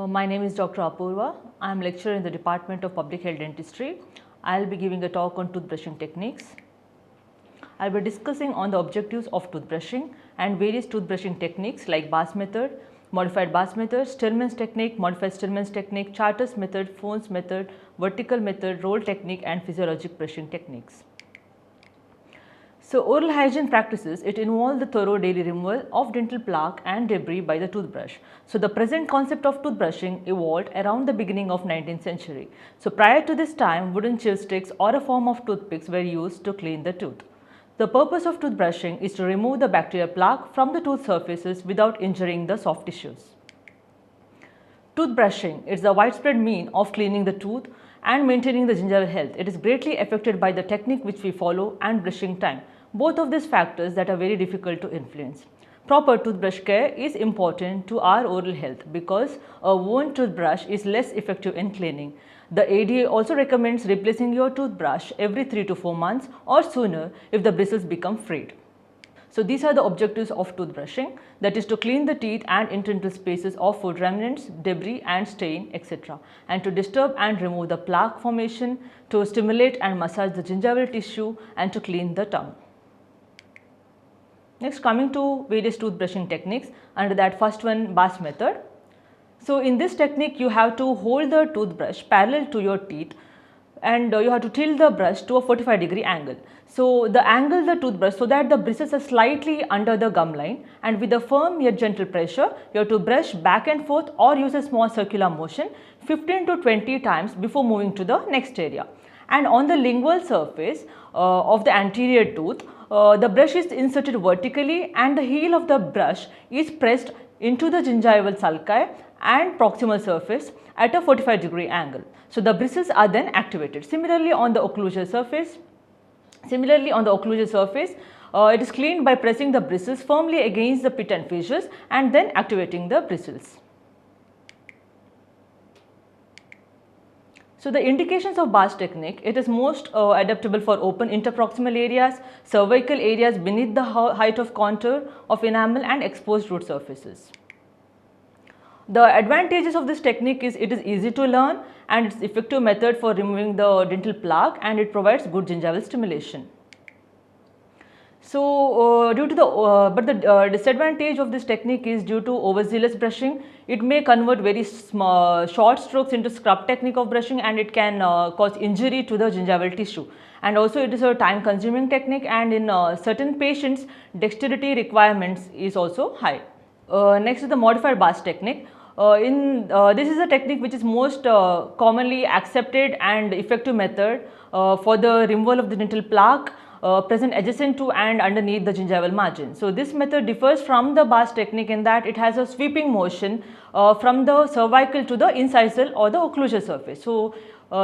My name is Dr. Apoorva. I am lecturer in the Department of Public Health Dentistry. I will be giving a talk on toothbrushing techniques. I will be discussing on the objectives of toothbrushing and various toothbrushing techniques like Bass method, modified Bass method, Stillman's technique, modified Stillman's technique, Charter's method, Phone's method, vertical method, roll technique and physiologic brushing techniques. So, oral hygiene practices, it involves the thorough daily removal of dental plaque and debris by the toothbrush. So, the present concept of toothbrushing evolved around the beginning of 19th century. So, prior to this time, wooden chopsticks or a form of toothpicks were used to clean the tooth. The purpose of toothbrushing is to remove the bacterial plaque from the tooth surfaces without injuring the soft tissues. Toothbrushing is the widespread mean of cleaning the tooth and maintaining the gingival health. It is greatly affected by the technique which we follow and brushing time. Both of these factors that are very difficult to influence. Proper toothbrush care is important to our oral health because a worn toothbrush is less effective in cleaning. The ADA also recommends replacing your toothbrush every 3 to 4 months or sooner if the bristles become frayed. So, these are the objectives of toothbrushing, that is to clean the teeth and internal spaces of food remnants, debris and stain, etc. and to disturb and remove the plaque formation, to stimulate and massage the gingival tissue and to clean the tongue. Next, coming to various toothbrushing techniques, under that first one, Bass method. So, in this technique you have to hold the toothbrush parallel to your teeth and you have to tilt the brush to a 45-degree angle. So, the angle the toothbrush so that the bristles are slightly under the gum line, and with a firm yet gentle pressure you have to brush back and forth or use a small circular motion 15 to 20 times before moving to the next area. And on the lingual surface of the anterior tooth, the brush is inserted vertically and the heel of the brush is pressed into the gingival sulci and proximal surface at a 45-degree angle. So, the bristles are then activated. Similarly, on the occlusal surface, it is cleaned by pressing the bristles firmly against the pit and fissures and then activating the bristles. So, the indications of Bass technique, it is most adaptable for open interproximal areas, cervical areas beneath the height of contour of enamel and exposed root surfaces. The advantages of this technique is it is easy to learn and it is effective method for removing the dental plaque and it provides good gingival stimulation. So, the disadvantage of this technique is due to overzealous brushing. It may convert very small, short strokes into scrub technique of brushing and it can cause injury to the gingival tissue. And also it is a time consuming technique and in certain patients dexterity requirements is also high. Next is the modified Bass technique. This is a technique which is most commonly accepted and effective method for the removal of the dental plaque present adjacent to and underneath the gingival margin. So, this method differs from the Bass technique in that it has a sweeping motion from the cervical to the incisal or the occlusal surface. So,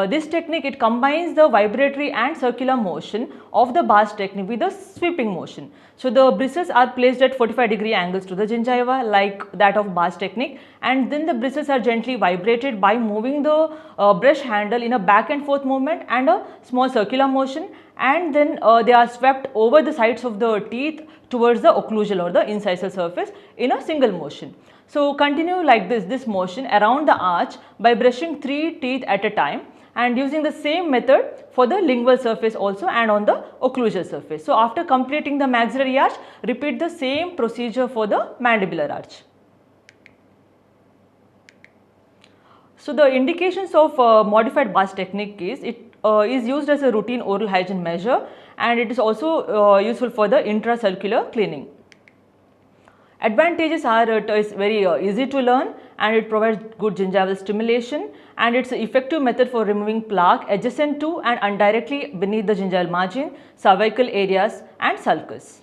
this technique it combines the vibratory and circular motion of the Bass technique with the sweeping motion. So, the bristles are placed at 45-degree angles to the gingiva like that of Bass technique, and then the bristles are gently vibrated by moving the brush handle in a back and forth movement and a small circular motion, and then they are swept over the sides of the teeth towards the occlusal or the incisal surface in a single motion. So, continue like this motion around the arch by brushing 3 teeth at a time and using the same method for the lingual surface also and on the occlusal surface. So, after completing the maxillary arch, repeat the same procedure for the mandibular arch. So, the indications of modified Bass technique is it is used as a routine oral hygiene measure and it is also useful for the intracircular cleaning. Advantages are it is very easy to learn and it provides good gingival stimulation and it is an effective method for removing plaque adjacent to and indirectly beneath the gingival margin, cervical areas and sulcus.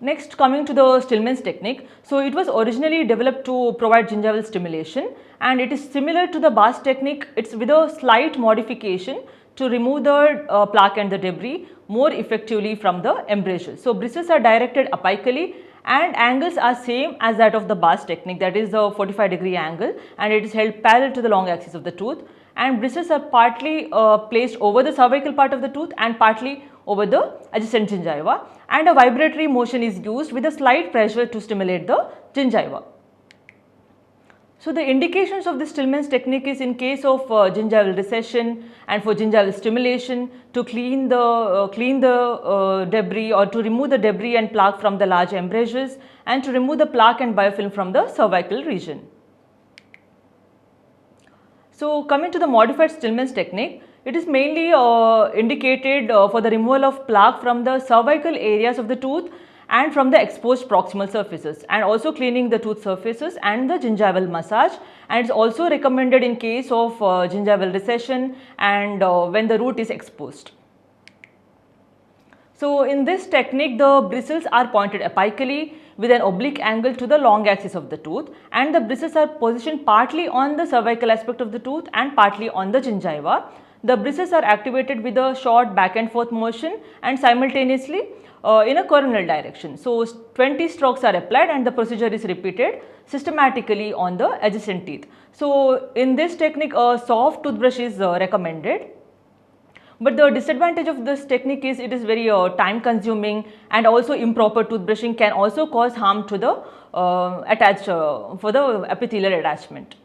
Next, coming to the Stillman's technique. So, it was originally developed to provide gingival stimulation and it is similar to the Bass technique. It is with a slight modification to remove the plaque and the debris more effectively from the embrasures. So, bristles are directed apically and angles are same as that of the Bass technique, that is the 45-degree angle, and it is held parallel to the long axis of the tooth, and bristles are partly placed over the cervical part of the tooth and partly over the adjacent gingiva, and a vibratory motion is used with a slight pressure to stimulate the gingiva. So the indications of the Stillman's technique is in case of gingival recession and for gingival stimulation to clean the debris or to remove the debris and plaque from the large embrasures and to remove the plaque and biofilm from the cervical region. So coming to the modified Stillman's technique, it is mainly indicated for the removal of plaque from the cervical areas of the tooth and from the exposed proximal surfaces, and also cleaning the tooth surfaces and the gingival massage, and it is also recommended in case of gingival recession and when the root is exposed. So in this technique, the bristles are pointed apically with an oblique angle to the long axis of the tooth, and the bristles are positioned partly on the cervical aspect of the tooth and partly on the gingiva. The bristles are activated with a short back and forth motion and simultaneously in a coronal direction. So 20 strokes are applied and the procedure is repeated systematically on the adjacent teeth. So in this technique, a soft toothbrush is recommended. But the disadvantage of this technique is it is very time consuming, and also improper toothbrushing can also cause harm to the for the epithelial attachment.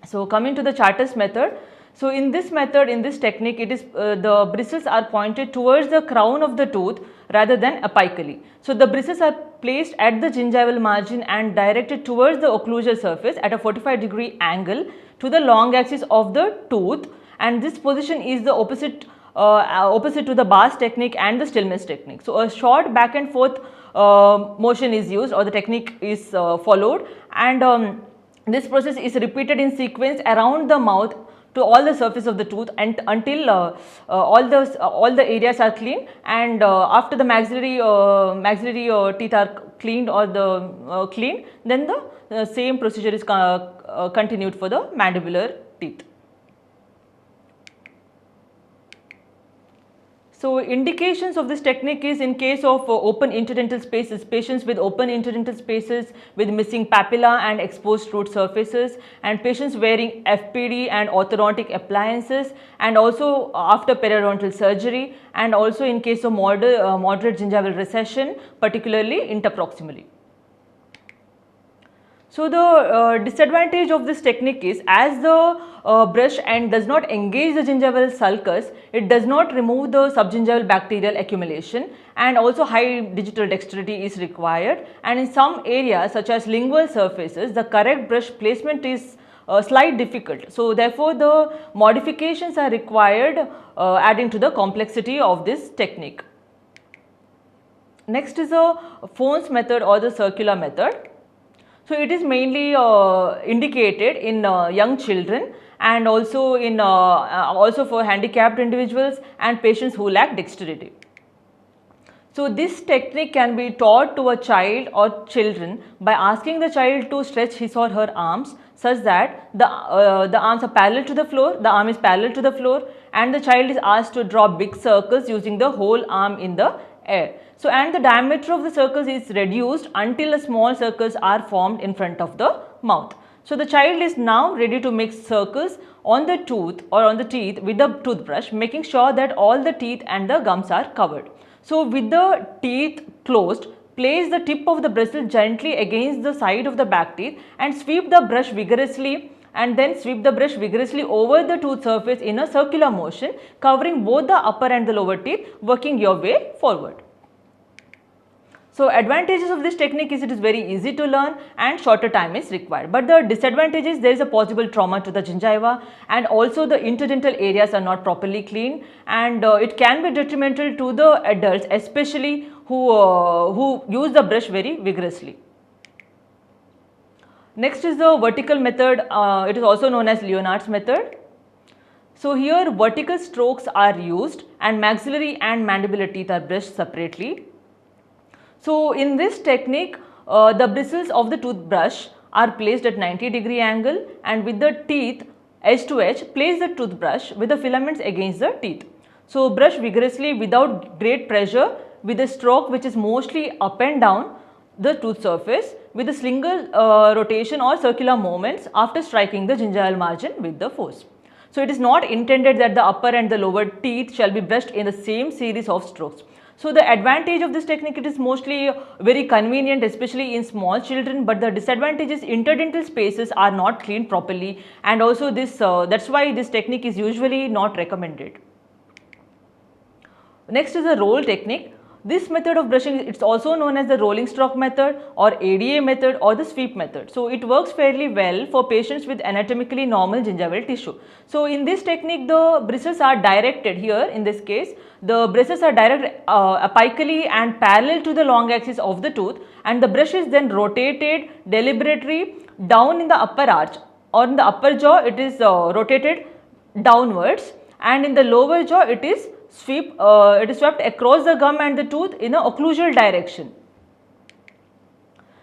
So coming to the Charter's method. So in this method, in this technique, it is the bristles are pointed towards the crown of the tooth rather than apically. So the bristles are placed at the gingival margin and directed towards the occlusal surface at a 45-degree angle to the long axis of the tooth, and this position is the opposite to the Barr's technique and the Stillman's technique. So a short back and forth motion is used, or the technique is followed, and this process is repeated in sequence around the mouth to all the surface of the tooth and until all the areas are clean, and after the maxillary teeth are cleaned or the cleaned, then the same procedure is continued for the mandibular teeth. So indications of this technique is in case of open interdental spaces, patients with open interdental spaces with missing papilla and exposed root surfaces, and patients wearing FPD and orthodontic appliances, and also after periodontal surgery, and also in case of moderate gingival recession, particularly interproximally. So the disadvantage of this technique is, as the brush end does not engage the gingival sulcus, it does not remove the subgingival bacterial accumulation, and also high digital dexterity is required, and in some areas such as lingual surfaces, the correct brush placement is slightly difficult. So therefore the modifications are required, adding to the complexity of this technique. Next is the Phone's method or the circular method. So it is mainly indicated in young children, and also in also for handicapped individuals and patients who lack dexterity. So this technique can be taught to a child or children by asking the child to stretch his or her arms such that the arms are parallel to the floor, the arm is parallel to the floor, and the child is asked to draw big circles using the whole arm in the air. So and the diameter of the circles is reduced until the small circles are formed in front of the mouth. So the child is now ready to make circles on the tooth or on the teeth with the toothbrush, making sure that all the teeth and the gums are covered. So with the teeth closed, place the tip of the bristle gently against the side of the back teeth and sweep the brush vigorously, and then sweep the brush vigorously over the tooth surface in a circular motion, covering both the upper and the lower teeth, working your way forward. So advantages of this technique is it is very easy to learn and shorter time is required. But the disadvantage is there is a possible trauma to the gingiva, and also the interdental areas are not properly cleaned, and it can be detrimental to the adults, especially who use the brush very vigorously. Next is the vertical method. It is also known as Leonard's method. So here vertical strokes are used and maxillary and mandibular teeth are brushed separately. So in this technique, the bristles of the toothbrush are placed at 90-degree angle, and with the teeth edge to edge, place the toothbrush with the filaments against the teeth. So brush vigorously without great pressure with a stroke which is mostly up and down the tooth surface with a single rotation or circular movements after striking the gingival margin with the force. So it is not intended that the upper and the lower teeth shall be brushed in the same series of strokes. So the advantage of this technique, it is mostly very convenient, especially in small children, but the disadvantage is interdental spaces are not cleaned properly, and also this that's why this technique is usually not recommended. Next is the roll technique. This method of brushing, it's also known as the rolling stroke method or ADA method or the sweep method. So it works fairly well for patients with anatomically normal gingival tissue. So in this technique, the bristles are directed here. In this case, the bristles are directed apically and parallel to the long axis of the tooth, and the brush is then rotated deliberately down in the upper arch, or in the upper jaw it is rotated downwards, and in the lower jaw it is swept across the gum and the tooth in a occlusal direction.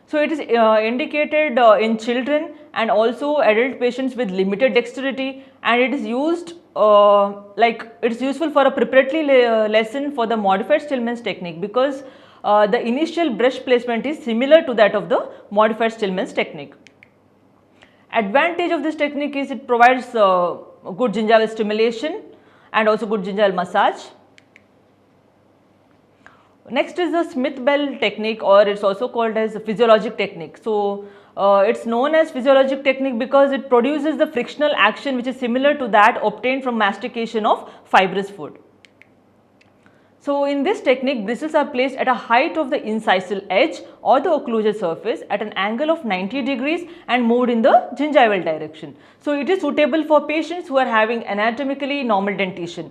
So it is indicated in children and also adult patients with limited dexterity, and it is used it is useful for a preparatory lesson for the modified Stillman's technique, because the initial brush placement is similar to that of the modified Stillman's technique. Advantage of this technique is it provides good gingival stimulation and also good gingival massage. Next is the Smith-Bell technique, or it's also called as physiologic technique. So it's known as physiologic technique because it produces the frictional action which is similar to that obtained from mastication of fibrous food. So in this technique, bristles are placed at a height of the incisal edge or the occlusal surface at an angle of 90 degrees and moved in the gingival direction. So it is suitable for patients who are having anatomically normal dentition.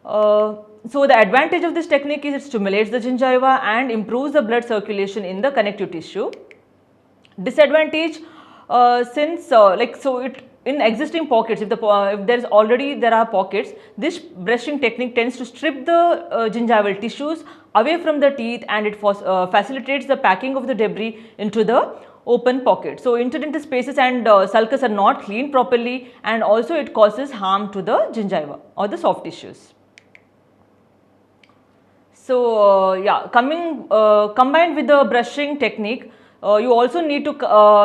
So the advantage of this technique is it stimulates the gingiva and improves the blood circulation in the connective tissue. Disadvantage, in existing pockets, if there are pockets, this brushing technique tends to strip the gingival tissues away from the teeth, and it facilitates the packing of the debris into the open pocket. So interdental spaces and sulcus are not cleaned properly, and also it causes harm to the gingiva or the soft tissues. So combined with the brushing technique, you also need to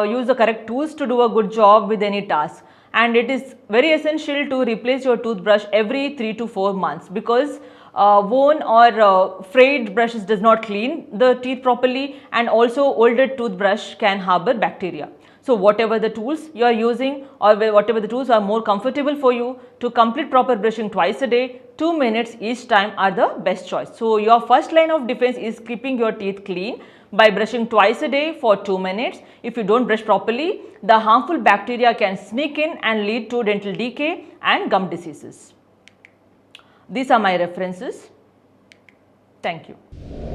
use the correct tools to do a good job with any task, and it is very essential to replace your toothbrush every 3 to 4 months, because worn or frayed brushes does not clean the teeth properly, and also older toothbrush can harbor bacteria. So whatever the tools you are using, or whatever the tools are more comfortable for you, to complete proper brushing twice a day, 2 minutes each time are the best choice. So your first line of defense is keeping your teeth clean by brushing twice a day for 2 minutes. If you don't brush properly, the harmful bacteria can sneak in and lead to dental decay and gum diseases. These are my references. Thank you.